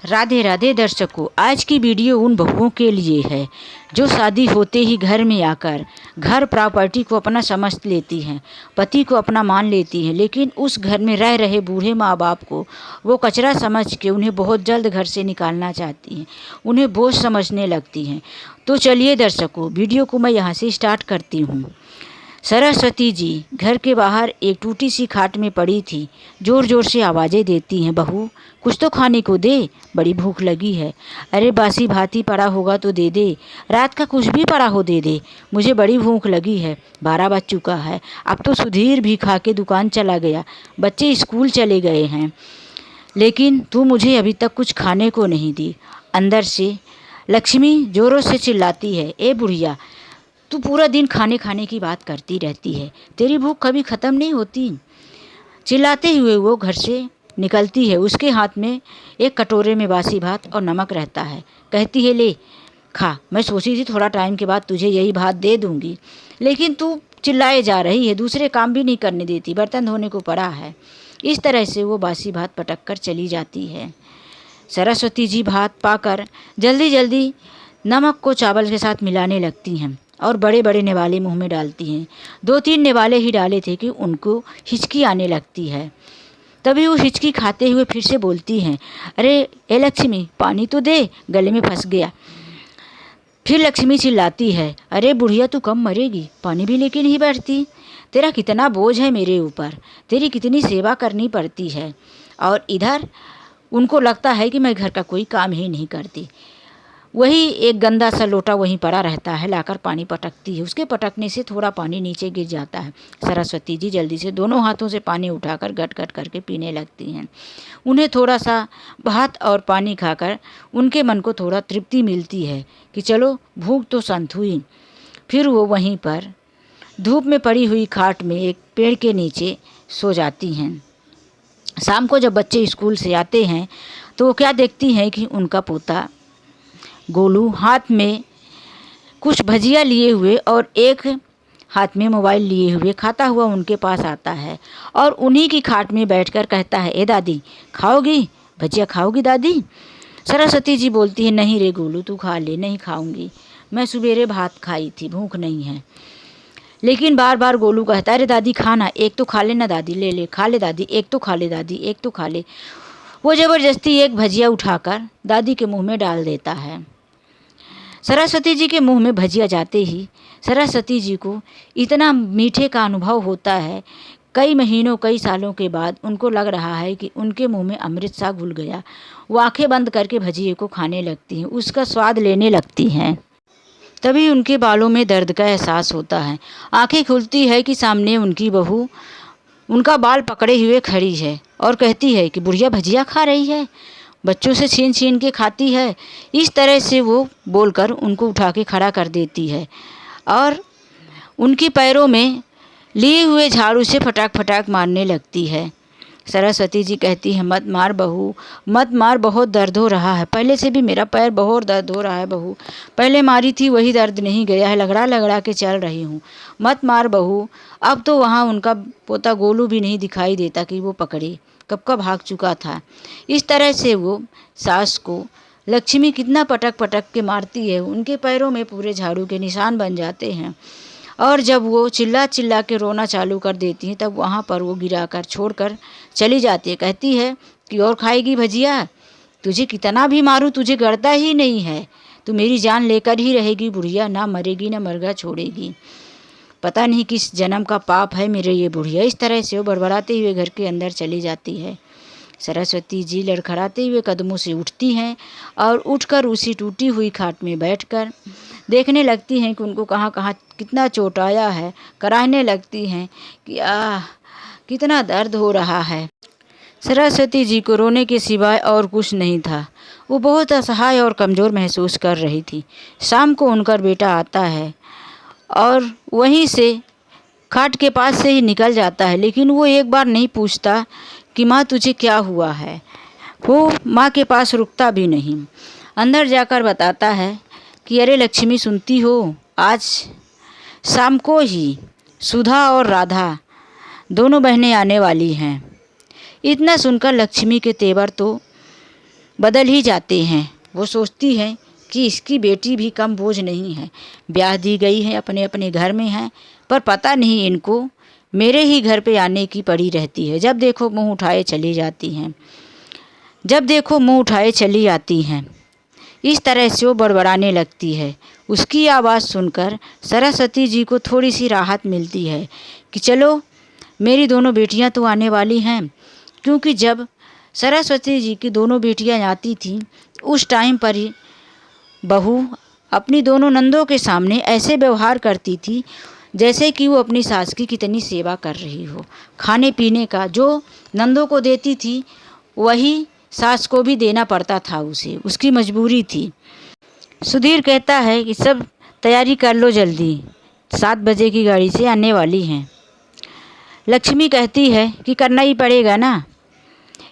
राधे राधे दर्शकों, आज की वीडियो उन बहुओं के लिए है जो शादी होते ही घर में आकर घर प्रॉपर्टी को अपना समझ लेती हैं, पति को अपना मान लेती हैं, लेकिन उस घर में रह रहे बूढ़े माँ बाप को वो कचरा समझ के उन्हें बहुत जल्द घर से निकालना चाहती हैं, उन्हें बोझ समझने लगती हैं। तो चलिए दर्शकों, वीडियो को मैं यहाँ से स्टार्ट करती हूँ। सरस्वती जी घर के बाहर एक टूटी सी खाट में पड़ी थी। जोर जोर से आवाज़ें देती हैं, बहू कुछ तो खाने को दे, बड़ी भूख लगी है। अरे बासी भाती पड़ा होगा तो दे दे, रात का कुछ भी पड़ा हो दे दे, मुझे बड़ी भूख लगी है। 12 बज चुका है, अब तो सुधीर भी खा के दुकान चला गया, बच्चे स्कूल चले गए हैं, लेकिन तू मुझे अभी तक कुछ खाने को नहीं दी। अंदर से लक्ष्मी जोरों से चिल्लाती है, ए बुढ़िया, तू पूरा दिन खाने खाने की बात करती रहती है, तेरी भूख कभी ख़त्म नहीं होती। चिल्लाते हुए वो घर से निकलती है। उसके हाथ में एक कटोरे में बासी भात और नमक रहता है। कहती है, ले खा, मैं सोची थी थोड़ा टाइम के बाद तुझे यही भात दे दूंगी, लेकिन तू चिल्लाए जा रही है, दूसरे काम भी नहीं करने देती, बर्तन धोने को पड़ा है। इस तरह से वो बासी भात पटक कर चली जाती है। सरस्वती जी भात पाकर जल्दी जल्दी नमक को चावल के साथ मिलाने लगती हैं और बड़े बड़े निवाले मुंह में डालती हैं। 2-3 निवाले ही डाले थे कि उनको हिचकी आने लगती है। तभी वो हिचकी खाते हुए फिर से बोलती हैं, अरे ए लक्ष्मी, पानी तो दे, गले में फंस गया। फिर लक्ष्मी चिल्लाती है, अरे बुढ़िया, तू कब मरेगी, पानी भी लेके नहीं बैठती, तेरा कितना बोझ है मेरे ऊपर, तेरी कितनी सेवा करनी पड़ती है। और इधर उनको लगता है कि मैं घर का कोई काम ही नहीं करती। वही एक गंदा सा लोटा वहीं पड़ा रहता है, लाकर पानी पटकती है। उसके पटकने से थोड़ा पानी नीचे गिर जाता है। सरस्वती जी जल्दी से दोनों हाथों से पानी उठाकर गट गट करके पीने लगती हैं। उन्हें थोड़ा सा भात और पानी खाकर उनके मन को थोड़ा तृप्ति मिलती है कि चलो भूख तो शांत हुई। फिर वो वहीं पर धूप में पड़ी हुई खाट में एक पेड़ के नीचे सो जाती हैं। शाम को जब बच्चे स्कूल से आते हैं तो वो क्या देखती हैं कि उनका पोता गोलू हाथ में कुछ भजिया लिए हुए और एक हाथ में मोबाइल लिए हुए खाता हुआ उनके पास आता है और उन्हीं की खाट में बैठकर कहता है, ए दादी, खाओगी भजिया, खाओगी दादी। सरस्वती जी बोलती है, नहीं रे गोलू, तू खा ले। नहीं खाऊंगी, मैं सवेरे भात खाई थी, भूख नहीं है। लेकिन बार बार गोलू कहता है, अरे दादी खाना, एक तो खा लेना दादी, ले ले, खा ले दादी, एक तो खा ले दादी, एक तो खा ले। वो ज़बरदस्ती एक भजिया उठाकर दादी के मुंह में डाल देता है। सरस्वती जी के मुंह में भजिया जाते ही सरस्वती जी को इतना मीठे का अनुभव होता है, कई महीनों कई सालों के बाद उनको लग रहा है कि उनके मुंह में अमृत सा घुल गया। वो आंखें बंद करके भजिए को खाने लगती हैं, उसका स्वाद लेने लगती हैं। तभी उनके बालों में दर्द का एहसास होता है। आंखें खुलती है कि सामने उनकी बहू उनका बाल पकड़े हुए खड़ी है और कहती है कि बुढ़िया भजिया खा रही है, बच्चों से छीन छीन के खाती है। इस तरह से वो बोलकर उनको उठा के खड़ा कर देती है और उनके पैरों में लिए हुए झाड़ू से फटाक फटाक मारने लगती है। सरस्वती जी कहती है, मत मार बहू, मत मार, बहुत दर्द हो रहा है, पहले से भी मेरा पैर बहुत दर्द हो रहा है बहू, पहले मारी थी वही दर्द नहीं गया है, लगड़ा लगड़ा के चल रही हूँ, मत मार बहू। अब तो वहाँ उनका पोता गोलू भी नहीं दिखाई देता कि वो पकड़े, कब का भाग चुका था। इस तरह से वो सास को लक्ष्मी कितना पटक पटक के मारती है, उनके पैरों में पूरे झाड़ू के निशान बन जाते हैं। और जब वो चिल्ला चिल्ला के रोना चालू कर देती हैं, तब वहाँ पर वो गिराकर छोड़कर चली जाती है। कहती है कि और खाएगी भजिया, तुझे कितना भी मारूं तुझे गड़ता ही नहीं है, तू मेरी जान लेकर ही रहेगी बुढ़िया, ना मरेगी ना मरगा छोड़ेगी, पता नहीं किस जन्म का पाप है मेरे ये बुढ़िया। इस तरह से वो बड़बड़ाते हुए घर के अंदर चली जाती है। सरस्वती जी लड़खड़ाते हुए कदमों से उठती हैं और उठकर उसी टूटी हुई खाट में बैठकर देखने लगती हैं कि उनको कहाँ कहाँ कितना चोट आया है। कराहने लगती हैं कि कितना दर्द हो रहा है। सरस्वती जी को रोने के सिवाय और कुछ नहीं था। वो बहुत असहाय और कमज़ोर महसूस कर रही थी। शाम को उनका बेटा आता है और वहीं से खाट के पास से ही निकल जाता है, लेकिन वो एक बार नहीं पूछता कि माँ तुझे क्या हुआ है। वो माँ के पास रुकता भी नहीं। अंदर जाकर बताता है कि अरे लक्ष्मी, सुनती हो, आज शाम को ही सुधा और राधा दोनों बहनें आने वाली हैं। इतना सुनकर लक्ष्मी के तेवर तो बदल ही जाते हैं। वो सोचती हैं कि इसकी बेटी भी कम बोझ नहीं है, ब्याह दी गई है, अपने अपने घर में है, पर पता नहीं इनको मेरे ही घर पे आने की पड़ी रहती है। जब देखो मुंह उठाए चली जाती हैं, जब देखो मुंह उठाए चली आती हैं। इस तरह से वो बड़बड़ाने लगती है। उसकी आवाज़ सुनकर सरस्वती जी को थोड़ी सी राहत मिलती है कि चलो मेरी दोनों बेटियां तो आने वाली हैं। क्योंकि जब सरस्वती जी की दोनों बेटियां आती थीं, उस टाइम पर ही बहू अपनी दोनों नंदों के सामने ऐसे व्यवहार करती थी जैसे कि वो अपनी सास की कितनी सेवा कर रही हो। खाने पीने का जो नंदों को देती थी वही सास को भी देना पड़ता था उसे, उसकी मजबूरी थी। सुधीर कहता है कि सब तैयारी कर लो जल्दी, 7 बजे की गाड़ी से आने वाली हैं। लक्ष्मी कहती है कि करना ही पड़ेगा ना।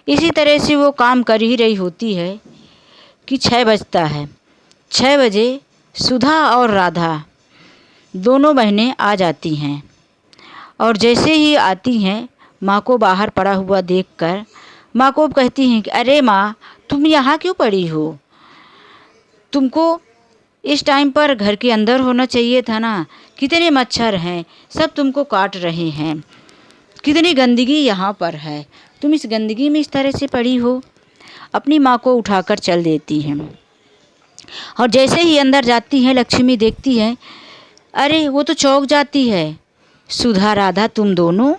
इसी तरह से वो काम कर ही रही होती है कि 6 बजता है। 6 बजे सुधा और राधा दोनों बहनें आ जाती हैं और जैसे ही आती हैं माँ को बाहर पड़ा हुआ देखकर माँ को कहती हैं कि अरे माँ, तुम यहाँ क्यों पड़ी हो? तुमको इस टाइम पर घर के अंदर होना चाहिए था ना। कितने मच्छर हैं, सब तुमको काट रहे हैं, कितनी गंदगी यहाँ पर है, तुम इस गंदगी में इस तरह से पड़ी हो। अपनी माँ को उठाकर चल देती हैं और जैसे ही अंदर जाती हैं लक्ष्मी देखती है, अरे वो तो चौंक जाती है। सुधा, राधा, तुम दोनों?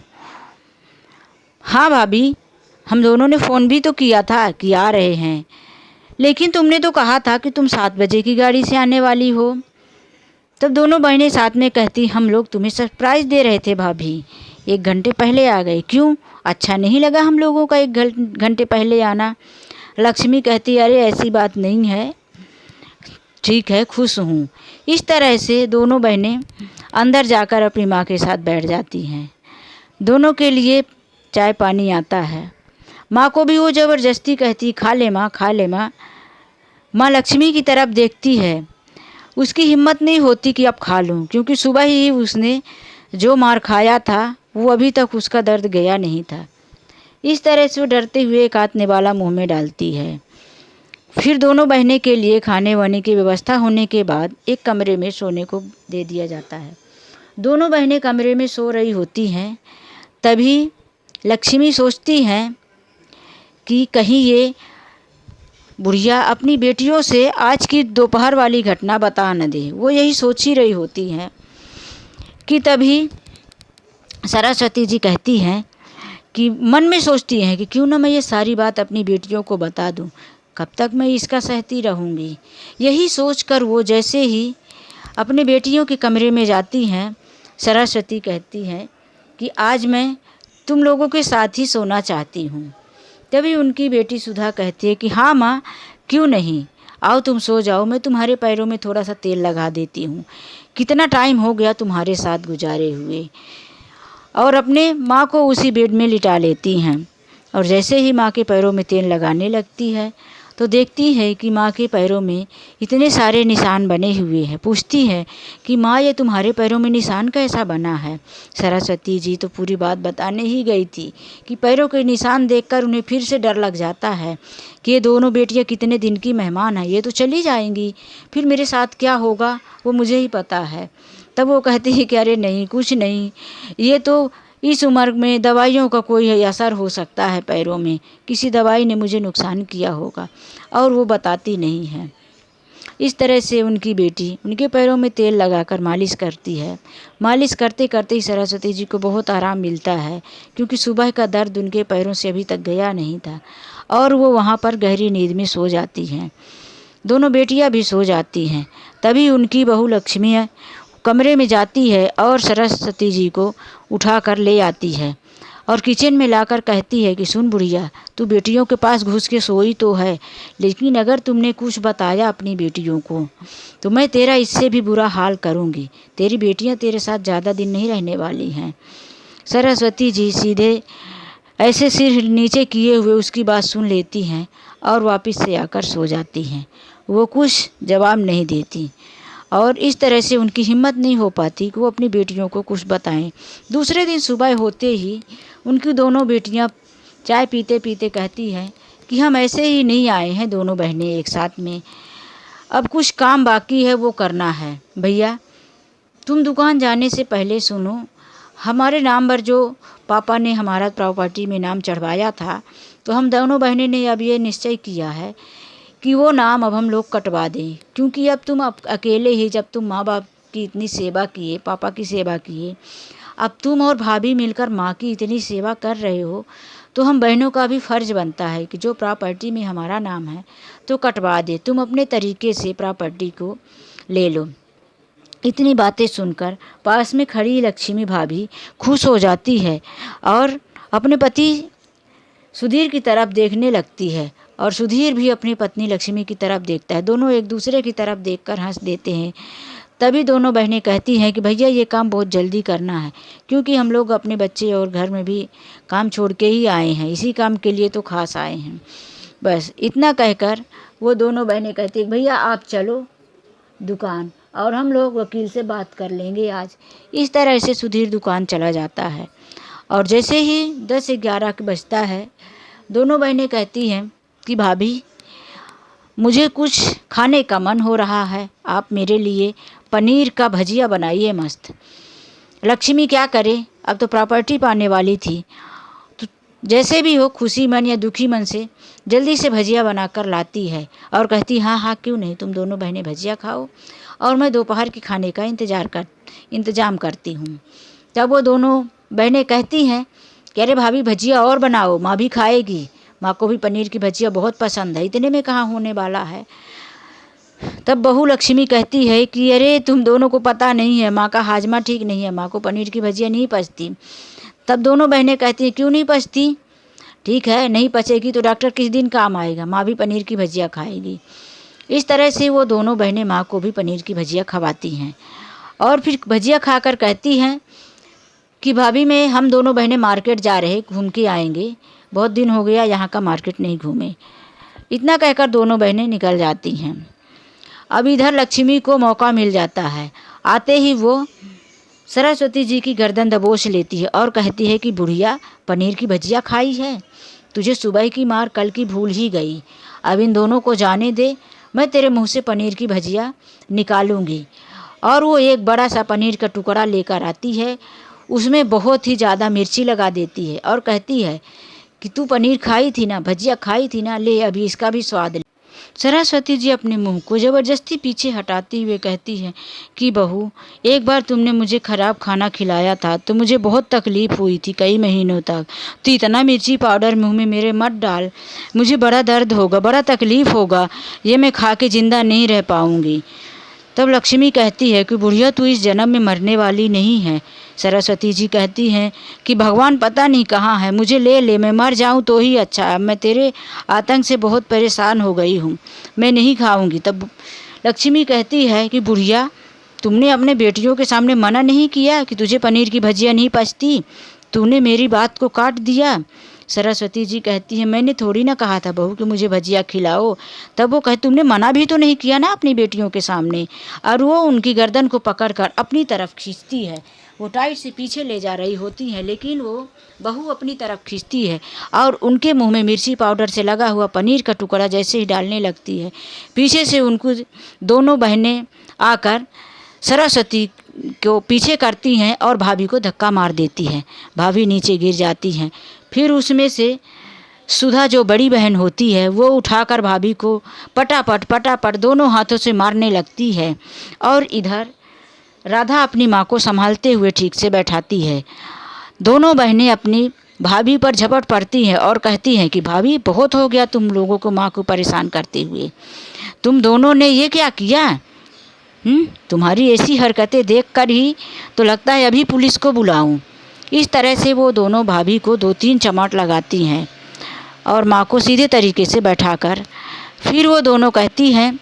हाँ भाभी, हम दोनों ने फ़ोन भी तो किया था कि आ रहे हैं, लेकिन तुमने तो कहा था कि तुम 7 बजे की गाड़ी से आने वाली हो। तब दोनों बहनें साथ में कहती, हम लोग तुम्हें सरप्राइज़ दे रहे थे भाभी, 1 घंटे पहले आ गए। क्यों, अच्छा नहीं लगा हम लोगों का 1 घंटे पहले आना? लक्ष्मी कहती, अरे ऐसी बात नहीं है, ठीक है, खुश हूँ। इस तरह से दोनों बहनें अंदर जाकर अपनी माँ के साथ बैठ जाती हैं। दोनों के लिए चाय पानी आता है। माँ को भी वो ज़बरदस्ती कहती, खा ले माँ, खा ले माँ। माँ लक्ष्मी की तरफ देखती है, उसकी हिम्मत नहीं होती कि अब खा लूँ, क्योंकि सुबह ही उसने जो मार खाया था वो अभी तक उसका दर्द गया नहीं था। इस तरह से वो डरते हुए एक हाथ निवाला मुँह में डालती है। फिर दोनों बहनें के लिए खाने वाने की व्यवस्था होने के बाद एक कमरे में सोने को दे दिया जाता है। दोनों बहनें कमरे में सो रही होती हैं। तभी लक्ष्मी सोचती हैं कि कहीं ये बुढ़िया अपनी बेटियों से आज की दोपहर वाली घटना बता न दे। वो यही सोच ही रही होती हैं कि तभी सरस्वती जी कहती हैं कि मन में सोचती हैं कि क्यों ना मैं ये सारी बात अपनी बेटियों को बता दूं, कब तक मैं इसका सहती रहूंगी। यही सोचकर वो जैसे ही अपने बेटियों के कमरे में जाती हैं, सरस्वती कहती हैं कि आज मैं तुम लोगों के साथ ही सोना चाहती हूँ। तभी उनकी बेटी सुधा कहती है कि हाँ माँ, क्यों नहीं, आओ तुम सो जाओ, मैं तुम्हारे पैरों में थोड़ा सा तेल लगा देती हूँ, कितना टाइम हो गया तुम्हारे साथ गुजारे हुए। और अपने माँ को उसी बेड में लिटा लेती हैं और जैसे ही माँ के पैरों में तेल लगाने लगती है तो देखती है कि माँ के पैरों में इतने सारे निशान बने हुए हैं। पूछती है कि माँ, ये तुम्हारे पैरों में निशान कैसा बना है? सरस्वती जी तो पूरी बात बताने ही गई थी कि पैरों के निशान देखकर उन्हें फिर से डर लग जाता है कि ये दोनों बेटियाँ कितने दिन की मेहमान हैं, ये तो चली जाएंगी, फिर मेरे साथ क्या होगा वो मुझे ही पता है। तब वो कहती है कि अरे नहीं, कुछ नहीं, ये तो इस उम्र में दवाइयों का कोई असर हो सकता है, पैरों में किसी दवाई ने मुझे नुकसान किया होगा, और वो बताती नहीं है। इस तरह से उनकी बेटी उनके पैरों में तेल लगाकर मालिश करती है। मालिश करते करते ही सरस्वती जी को बहुत आराम मिलता है, क्योंकि सुबह का दर्द उनके पैरों से अभी तक गया नहीं था, और वो वहाँ पर गहरी नींद में सो जाती हैं। दोनों बेटियाँ भी सो जाती हैं। तभी उनकी बहू लक्ष्मी कमरे में जाती है और सरस्वती जी को उठा कर ले आती है और किचन में लाकर कहती है कि सुन बुढ़िया, तू बेटियों के पास घुस के सोई तो है, लेकिन अगर तुमने कुछ बताया अपनी बेटियों को तो मैं तेरा इससे भी बुरा हाल करूँगी। तेरी बेटियाँ तेरे साथ ज़्यादा दिन नहीं रहने वाली हैं। सरस्वती जी सीधे ऐसे सिर नीचे किए हुए उसकी बात सुन लेती हैं और वापस से आकर सो जाती हैं। वो कुछ जवाब नहीं देती और इस तरह से उनकी हिम्मत नहीं हो पाती कि वो अपनी बेटियों को कुछ बताएं। दूसरे दिन सुबह होते ही उनकी दोनों बेटियां चाय पीते पीते कहती हैं कि हम ऐसे ही नहीं आए हैं दोनों बहनें एक साथ में, अब कुछ काम बाकी है वो करना है। भैया तुम दुकान जाने से पहले सुनो, हमारे नाम पर जो पापा ने हमारा प्रॉपर्टी में नाम चढ़वाया था, तो हम दोनों बहनें ने अब ये निश्चय किया है कि वो नाम अब हम लोग कटवा दें, क्योंकि अब तुम अकेले ही, जब तुम माँ बाप की इतनी सेवा किए, पापा की सेवा किए, अब तुम और भाभी मिलकर माँ की इतनी सेवा कर रहे हो, तो हम बहनों का भी फ़र्ज़ बनता है कि जो प्रॉपर्टी में हमारा नाम है तो कटवा दे, तुम अपने तरीके से प्रॉपर्टी को ले लो। इतनी बातें सुनकर पास में खड़ी लक्ष्मी भाभी खुश हो जाती है और अपने पति सुधीर की तरफ देखने लगती है और सुधीर भी अपनी पत्नी लक्ष्मी की तरफ देखता है। दोनों एक दूसरे की तरफ देखकर हंस देते हैं। तभी दोनों बहनें कहती हैं कि भैया ये काम बहुत जल्दी करना है, क्योंकि हम लोग अपने बच्चे और घर में भी काम छोड़ के ही आए हैं, इसी काम के लिए तो खास आए हैं। बस इतना कहकर वो दोनों बहनें कहती हैं भैया आप चलो दुकान और हम लोग वकील से बात कर लेंगे आज। इस तरह से सुधीर दुकान चला जाता है और जैसे ही 10-11 बजता है, दोनों बहनें कहती हैं कि भाभी मुझे कुछ खाने का मन हो रहा है, आप मेरे लिए पनीर का भजिया बनाइए मस्त। लक्ष्मी क्या करे, अब तो प्रॉपर्टी पाने वाली थी, तो जैसे भी हो खुशी मन या दुखी मन से जल्दी से भजिया बनाकर लाती है और कहती हाँ हाँ क्यों नहीं, तुम दोनों बहनें भजिया खाओ और मैं दोपहर के खाने का इंतज़ाम करती हूँ। तब वो दोनों बहनें कहती हैं कि अरे भाभी भजिया और बनाओ, माँ भी खाएगी, माँ को भी पनीर की भजिया बहुत पसंद है, इतने में कहाँ होने वाला है। तब बहू लक्ष्मी कहती है कि अरे तुम दोनों को पता नहीं है, माँ का हाजमा ठीक नहीं है, माँ को पनीर की भजिया नहीं पचती। तब दोनों बहनें कहती हैं क्यों नहीं पचती, ठीक है नहीं पचेगी तो डॉक्टर किस दिन काम आएगा, माँ भी पनीर की भजिया खाएगी। इस तरह से वो दोनों बहनें माँ को भी पनीर की भजिया खवाती हैं और फिर भजिया खाकर कहती हैं कि भाभी मैं हम दोनों बहनें मार्केट जा रहे, घूम के आएंगे, बहुत दिन हो गया यहाँ का मार्केट नहीं घूमे। इतना कहकर दोनों बहनें निकल जाती हैं। अब इधर लक्ष्मी को मौका मिल जाता है, आते ही वो सरस्वती जी की गर्दन दबोच लेती है और कहती है कि बुढ़िया पनीर की भजिया खाई है, तुझे सुबह की मार कल की भूल ही गई, अब इन दोनों को जाने दे, मैं तेरे मुंह से पनीर की भजिया निकालूंगी। और वो एक बड़ा सा पनीर का टुकड़ा लेकर आती है, उसमें बहुत ही ज़्यादा मिर्ची लगा देती है और कहती है कि तू पनीर खाई थी ना, भजिया खाई थी ना, ले अभी इसका भी स्वाद ले। सरस्वती जी अपने मुंह को ज़बरदस्ती पीछे हटाते हुए कहती है कि बहू एक बार तुमने मुझे ख़राब खाना खिलाया था तो मुझे बहुत तकलीफ़ हुई थी कई महीनों तक, तो इतना मिर्ची पाउडर मुंह में मेरे मत डाल, मुझे बड़ा दर्द होगा, बड़ा तकलीफ़ होगा, ये मैं खा के ज़िंदा नहीं रह पाऊँगी। तब लक्ष्मी कहती है कि बुढ़िया तू इस जन्म में मरने वाली नहीं है। सरस्वती जी कहती हैं कि भगवान पता नहीं कहाँ है, मुझे ले ले, मैं मर जाऊँ तो ही अच्छा है, मैं तेरे आतंक से बहुत परेशान हो गई हूँ, मैं नहीं खाऊंगी। तब लक्ष्मी कहती है कि बुढ़िया तुमने अपने बेटियों के सामने मना नहीं किया कि तुझे पनीर की भजिया नहीं पचती, तूने मेरी बात को काट दिया। सरस्वती जी कहती है मैंने थोड़ी ना कहा था बहू कि मुझे भजिया खिलाओ। तब वो कहती तुमने मना भी तो नहीं किया ना अपनी बेटियों के सामने। और वो उनकी गर्दन को पकड़कर अपनी तरफ खींचती है, वो टाइट से पीछे ले जा रही होती हैं, लेकिन वो बहू अपनी तरफ खींचती है और उनके मुंह में मिर्ची पाउडर से लगा हुआ पनीर का टुकड़ा जैसे ही डालने लगती है, पीछे से उनको दोनों बहनें आकर सरस्वती को पीछे करती हैं और भाभी को धक्का मार देती है, भाभी नीचे गिर जाती हैं। फिर उसमें से सुधा जो बड़ी बहन होती है वो उठाकर भाभी को पटापट दोनों हाथों से मारने लगती है और इधर राधा अपनी माँ को संभालते हुए ठीक से बैठाती है। दोनों बहनें अपनी भाभी पर झपट पड़ती हैं और कहती हैं कि भाभी बहुत हो गया तुम लोगों को माँ को परेशान करते हुए, तुम दोनों ने ये क्या किया, तुम्हारी ऐसी हरकतें देखकर ही तो लगता है अभी पुलिस को बुलाऊं। इस तरह से वो दोनों भाभी को 2-3 चमाट लगाती हैं और माँ को सीधे तरीके से बैठाकर फिर वो दोनों कहती हैं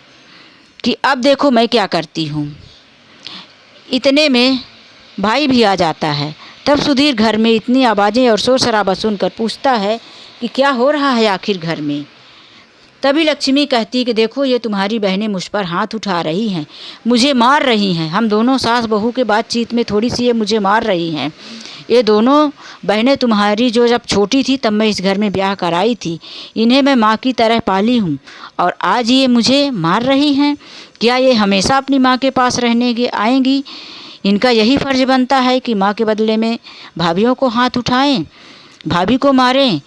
कि अब देखो मैं क्या करती हूँ। इतने में भाई भी आ जाता है। तब सुधीर घर में इतनी आवाज़ें और शोर शराबा सुनकर पूछता है कि क्या हो रहा है आखिर घर में। तभी लक्ष्मी कहती है कि देखो ये तुम्हारी बहनें मुझ पर हाथ उठा रही हैं, मुझे मार रही हैं, हम दोनों सास बहू के बातचीत में थोड़ी सी ये मुझे मार रही हैं, ये दोनों बहनें तुम्हारी जो जब छोटी थी तब मैं इस घर में ब्याह कराई थी, इन्हें मैं माँ की तरह पाली हूँ और आज ये मुझे मार रही हैं। क्या ये हमेशा अपनी माँ के पास रहने के आएंगी? इनका यही फ़र्ज़ बनता है कि माँ के बदले में भाभियों को हाथ उठाएं, भाभी को मारें।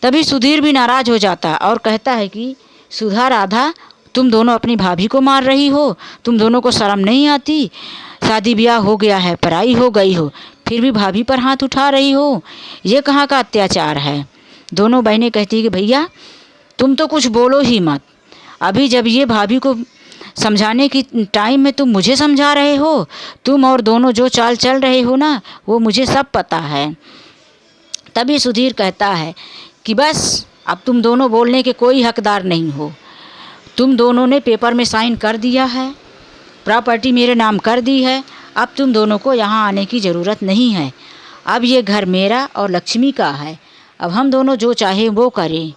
तभी सुधीर भी नाराज़ हो जाता और कहता है कि सुधा, राधा, तुम दोनों अपनी भाभी को मार रही हो, तुम दोनों को शर्म नहीं आती? शादी ब्याह हो गया है, पराई हो गई हो, फिर भी भाभी पर हाथ उठा रही हो, ये कहाँ का अत्याचार है? दोनों बहनें कहती है कि भैया तुम तो कुछ बोलो ही मत, अभी जब ये भाभी को समझाने की टाइम में तुम मुझे समझा रहे हो, तुम और दोनों जो चाल चल रहे हो ना, वो मुझे सब पता है। तभी सुधीर कहता है कि बस अब तुम दोनों बोलने के कोई हकदार नहीं हो, तुम दोनों ने पेपर में साइन कर दिया है, प्रॉपर्टी मेरे नाम कर दी है, अब तुम दोनों को यहाँ आने की ज़रूरत नहीं है। अब ये घर मेरा और लक्ष्मी का है, अब हम दोनों जो चाहें वो करें।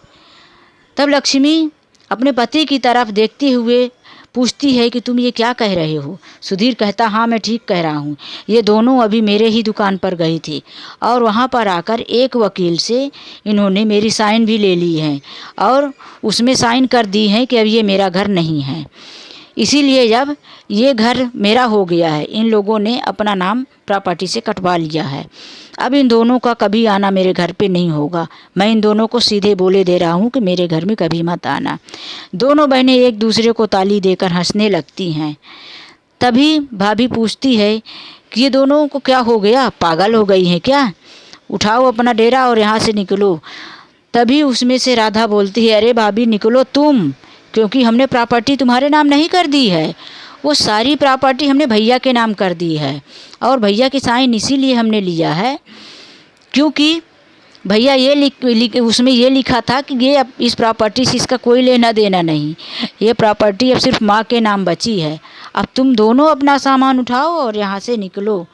तब लक्ष्मी अपने पति की तरफ देखते हुए पूछती है कि तुम ये क्या कह रहे हो? सुधीर कहता, हाँ मैं ठीक कह रहा हूँ, ये दोनों अभी मेरे ही दुकान पर गई थी और वहाँ पर आकर एक वकील से इन्होंने मेरी साइन भी ले ली है और उसमें साइन कर दी है कि अब ये मेरा घर नहीं है। इसीलिए जब ये घर मेरा हो गया है, इन लोगों ने अपना नाम प्रॉपर्टी से कटवा लिया है, अब इन दोनों का कभी आना मेरे घर पे नहीं होगा। मैं इन दोनों को सीधे बोले दे रहा हूँ कि मेरे घर में कभी मत आना। दोनों बहनें एक दूसरे को ताली देकर हंसने लगती हैं। तभी भाभी पूछती है कि ये दोनों को क्या हो गया, पागल हो गई हैं क्या? उठाओ अपना डेरा और यहाँ से निकलो। तभी उसमें से राधा बोलती है, अरे भाभी निकलो तुम, क्योंकि हमने प्रॉपर्टी तुम्हारे नाम नहीं कर दी है, वो सारी प्रॉपर्टी हमने भैया के नाम कर दी है और भैया की साइन इसीलिए हमने लिया है क्योंकि भैया ये उसमें ये लिखा था कि ये अब इस प्रॉपर्टी से इसका कोई लेना देना नहीं, ये प्रॉपर्टी अब सिर्फ माँ के नाम बची है। अब तुम दोनों अपना सामान उठाओ और यहाँ से निकलो।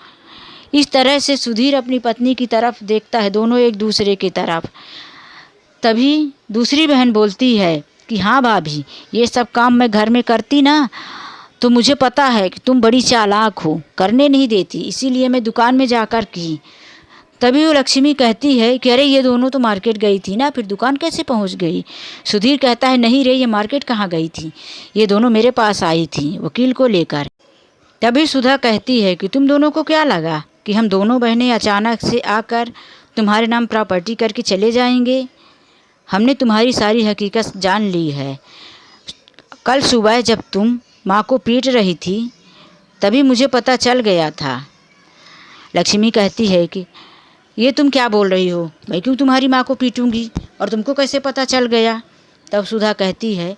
इस तरह से सुधीर अपनी पत्नी की तरफ देखता है, दोनों एक दूसरे की तरफ। तभी दूसरी बहन बोलती है कि हाँ भाभी, ये सब काम मैं घर में करती ना तो मुझे पता है कि तुम बड़ी चालाक हो, करने नहीं देती, इसीलिए मैं दुकान में जाकर की। तभी वो लक्ष्मी कहती है कि अरे ये दोनों तो मार्केट गई थी ना, फिर दुकान कैसे पहुंच गई? सुधीर कहता है नहीं रे, ये मार्केट कहाँ गई थी, ये दोनों मेरे पास आई थी वकील को लेकर। तभी सुधा कहती है कि तुम दोनों को क्या लगा कि हम दोनों बहनें अचानक से आकर तुम्हारे नाम प्रॉपर्टी करके चले जाएंगे? हमने तुम्हारी सारी हकीकत जान ली है। कल सुबह जब तुम माँ को पीट रही थी तभी मुझे पता चल गया था। लक्ष्मी कहती है कि ये तुम क्या बोल रही हो, मैं क्यों तुम्हारी माँ को पीटूंगी और तुमको कैसे पता चल गया? तब सुधा कहती है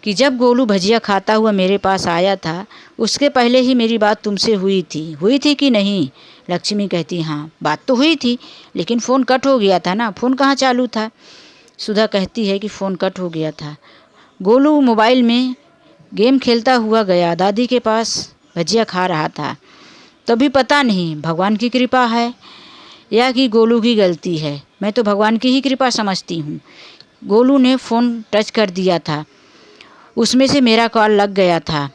कि जब गोलू भजिया खाता हुआ मेरे पास आया था उसके पहले ही मेरी बात तुमसे हुई थी कि नहीं? लक्ष्मी कहती हाँ बात तो हुई थी, लेकिन फ़ोन कट हो गया था ना, फ़ोन कहाँ चालू था? सुधा कहती है कि फ़ोन कट हो गया था, गोलू मोबाइल में गेम खेलता हुआ गया, दादी के पास भजिया खा रहा था, तभी पता नहीं भगवान की कृपा है या कि गोलू की गलती है, मैं तो भगवान की ही कृपा समझती हूँ। गोलू ने फ़ोन टच कर दिया था, उसमें से मेरा कॉल लग गया था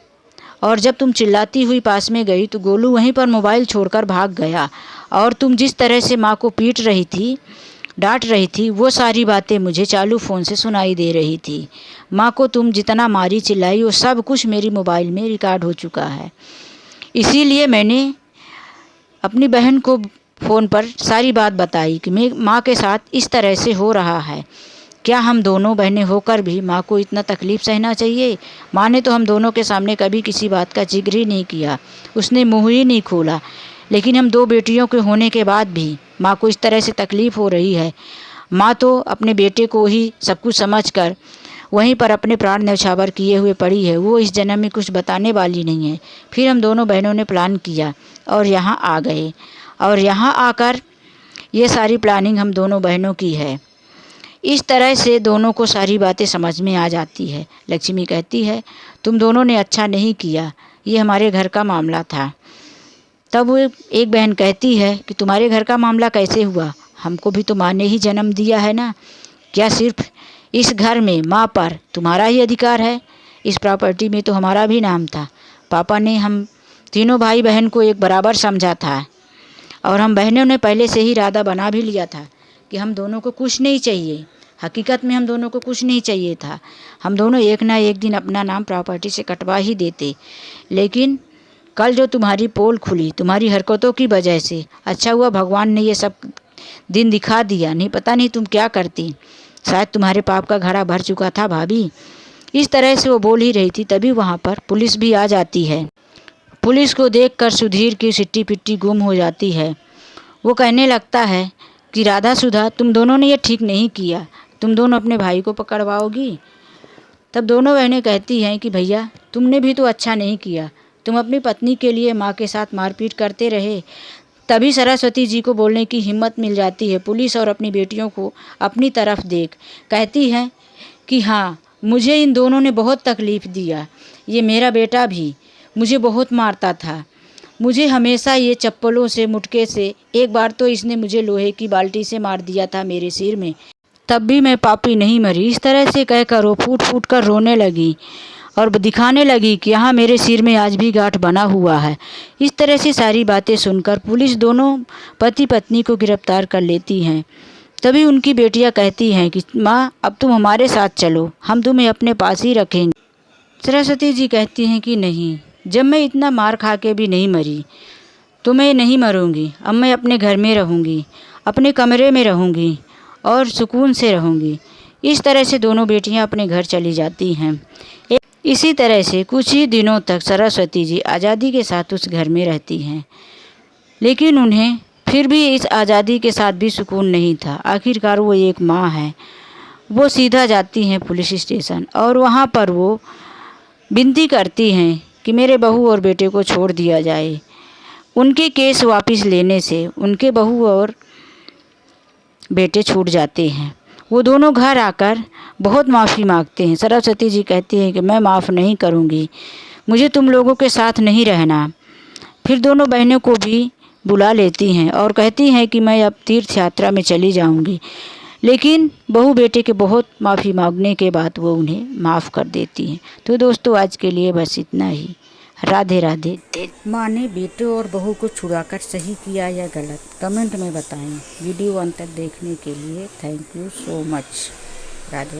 और जब तुम चिल्लाती हुई पास में गई तो गोलू वहीं पर मोबाइल छोड़कर भाग गया और तुम जिस तरह से माँ को पीट रही थी, डांट रही थी, वो सारी बातें मुझे चालू फ़ोन से सुनाई दे रही थी। माँ को तुम जितना मारी चिल्लाई वो सब कुछ मेरी मोबाइल में रिकॉर्ड हो चुका है। इसीलिए मैंने अपनी बहन को फ़ोन पर सारी बात बताई कि मैं माँ के साथ इस तरह से हो रहा है। क्या हम दोनों बहनें होकर भी माँ को इतना तकलीफ़ सहना चाहिए? माँ ने तो हम दोनों के सामने कभी किसी बात का जिक्र ही नहीं किया, उसने मुँह ही नहीं खोला, लेकिन हम दो बेटियों के होने के बाद भी माँ को इस तरह से तकलीफ़ हो रही है। माँ तो अपने बेटे को ही सब कुछ समझकर वहीं पर अपने प्राण न्यौछावर किए हुए पड़ी है, वो इस जन्म में कुछ बताने वाली नहीं है। फिर हम दोनों बहनों ने प्लान किया और यहाँ आ गए और यहाँ आकर ये सारी प्लानिंग हम दोनों बहनों की है। इस तरह से दोनों को सारी बातें समझ में आ जाती है। लक्ष्मी कहती है तुम दोनों ने अच्छा नहीं किया, ये हमारे घर का मामला था। तब वो एक बहन कहती है कि तुम्हारे घर का मामला कैसे हुआ, हमको भी तो माँ ने ही जन्म दिया है ना, क्या सिर्फ इस घर में माँ पर तुम्हारा ही अधिकार है? इस प्रॉपर्टी में तो हमारा भी नाम था। पापा ने हम तीनों भाई बहन को एक बराबर समझा था और हम बहनों ने पहले से ही इरादा बना भी लिया था कि हम दोनों को कुछ नहीं चाहिए। हकीकत में हम दोनों को कुछ नहीं चाहिए था। हम दोनों एक ना एक दिन अपना नाम प्रॉपर्टी से कटवा ही देते। लेकिन कल जो तुम्हारी पोल खुली तुम्हारी हरकतों की वजह से, अच्छा हुआ भगवान ने ये सब दिन दिखा दिया, नहीं पता नहीं तुम क्या करती। शायद तुम्हारे पाप का घड़ा भर चुका था भाभी। इस तरह से वो बोल ही रही थी, तभी वहाँ पर पुलिस भी आ जाती है। पुलिस को देखकर सुधीर की सिट्टी पिट्टी गुम हो जाती है। वो कहने लगता है कि राधा सुधा, तुम दोनों ने ये ठीक नहीं किया, तुम दोनों अपने भाई को पकड़वाओगी। तब दोनों बहनें कहती हैं कि भैया तुमने भी तो अच्छा नहीं किया, तुम अपनी पत्नी के लिए माँ के साथ मारपीट करते रहे। तभी सरस्वती जी को बोलने की हिम्मत मिल जाती है। पुलिस और अपनी बेटियों को अपनी तरफ देख कहती है कि हाँ, मुझे इन दोनों ने बहुत तकलीफ़ दिया। ये मेरा बेटा भी मुझे बहुत मारता था, मुझे हमेशा ये चप्पलों से मुटके से, एक बार तो इसने मुझे लोहे की बाल्टी से मार दिया था मेरे सिर में, तब भी मैं पापी नहीं मरी। इस तरह से कहकर वो फूट फूट कर रोने लगी और दिखाने लगी कि यहाँ मेरे सिर में आज भी गांठ बना हुआ है। इस तरह से सारी बातें सुनकर पुलिस दोनों पति पत्नी को गिरफ्तार कर लेती हैं। तभी उनकी बेटियाँ कहती हैं कि माँ, अब तुम हमारे साथ चलो, हम तुम्हें अपने पास ही रखेंगे। सरस्वती जी कहती हैं कि नहीं, जब मैं इतना मार खा के भी नहीं मरी तो मैं नहीं मरूंगी। अब मैं अपने घर में रहूंगी, अपने कमरे में रहूंगी और सुकून से रहूंगी। इस तरह से दोनों बेटियां अपने घर चली जाती हैं। इसी तरह से कुछ ही दिनों तक सरस्वती जी आज़ादी के साथ उस घर में रहती हैं। लेकिन उन्हें फिर भी इस आज़ादी के साथ भी सुकून नहीं था। आखिरकार वो एक माँ है। वो सीधा जाती हैं पुलिस स्टेशन और वहाँ पर वो विनती करती हैं कि मेरे बहू और बेटे को छोड़ दिया जाए। उनके केस वापस लेने से उनके बहू और बेटे छूट जाते हैं। वो दोनों घर आकर बहुत माफ़ी मांगते हैं। सरस्वती जी कहती हैं कि मैं माफ़ नहीं करूँगी, मुझे तुम लोगों के साथ नहीं रहना। फिर दोनों बहनों को भी बुला लेती हैं और कहती हैं कि मैं अब तीर्थ यात्रा में चली जाऊँगी। लेकिन बहू बेटे के बहुत माफ़ी मांगने के बाद वो उन्हें माफ़ कर देती हैं। तो दोस्तों, आज के लिए बस इतना ही। राधे राधे। माँ ने बेटे और बहू को छुड़ाकर सही किया या गलत, कमेंट में बताएं। वीडियो अंत तक देखने के लिए thank you so much. Radhe.